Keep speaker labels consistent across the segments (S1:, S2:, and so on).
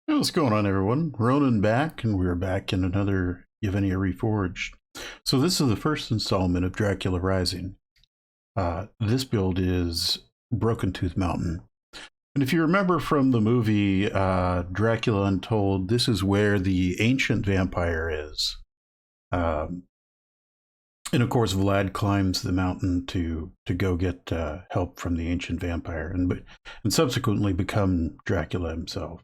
S1: Hey, what's going on, everyone? Ronan back, and we're back in another Yevgenia Reforged. So this is the first installment of Dracula Rising. This build is Brokentooth Mountain. And if you remember from the movie Dracula Untold, this is where the ancient vampire is. And of course, Vlad climbs the mountain to go get help from the ancient vampire and subsequently become Dracula himself.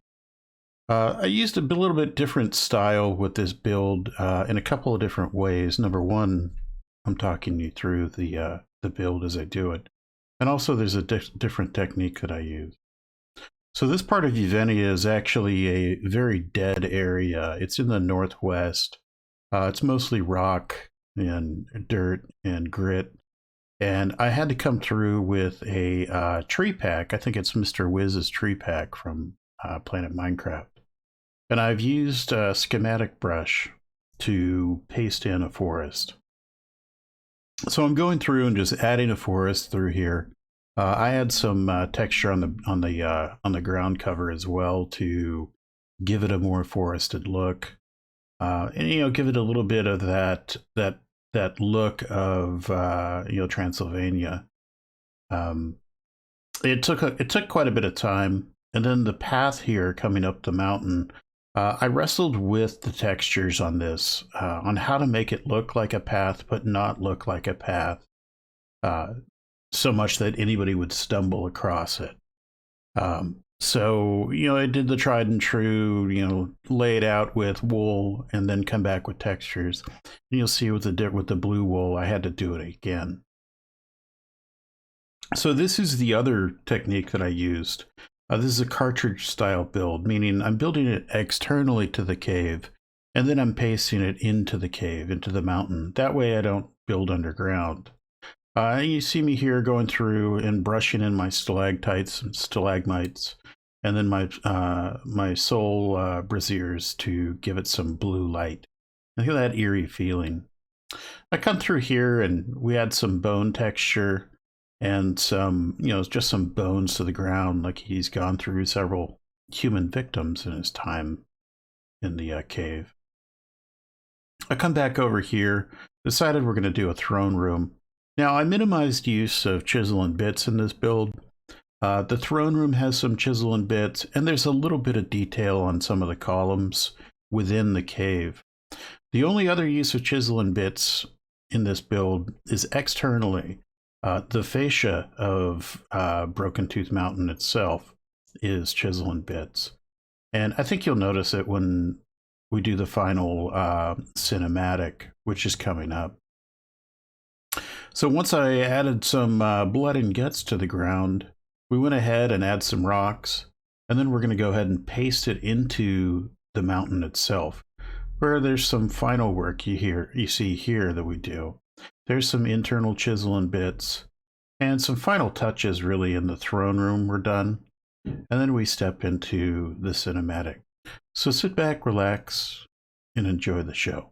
S1: I used a little bit different style with this build in a couple of different ways. Number one, I'm talking you through the build as I do it. And also there's a different technique that I use. So this part of Yevgenia is actually a very dead area. It's in the northwest. It's mostly rock and dirt and grit. And I had to come through with a tree pack. I think it's Mr. Wiz's tree pack from Planet Minecraft. And I've used a Schematic Brush to paste in a forest. So I'm going through and just adding a forest through here. I had some texture on the ground cover as well to give it a more forested look, and give it a little bit of that look of Transylvania. It took quite a bit of time, and then the path here coming up the mountain. I wrestled with the textures on this, on how to make it look like a path, but not look like a path, so much that anybody would stumble across it. So, I did the tried and true, lay it out with wool and then come back with textures. And you'll see with the blue wool, I had to do it again. So this is the other technique that I used. This is a cartridge style build, meaning I'm building it externally to the cave, and then I'm pasting it into the cave, into the mountain. That way I don't build underground. You see me here going through and brushing in my stalactites and stalagmites, and then my soul braziers to give it some blue light. I feel that eerie feeling. I come through here and we add some bone texture and some, just some bones to the ground, like he's gone through several human victims in his time in the cave. I come back over here, decided we're going to do a throne room. Now, I minimized use of chisel and bits in this build. The throne room has some chisel and bits, and there's a little bit of detail on some of the columns within the cave. The only other use of chisel and bits in this build is externally. The fascia of Brokentooth Mountain itself is chisel and bits. And I think you'll notice it when we do the final cinematic, which is coming up. So once I added some blood and guts to the ground, we went ahead and add some rocks, and then we're going to go ahead and paste it into the mountain itself, where there's some final work you see here that we do. There's some internal chisel and bits, and some final touches really in the throne room were done, and then we step into the cinematic. So sit back, relax, and enjoy the show.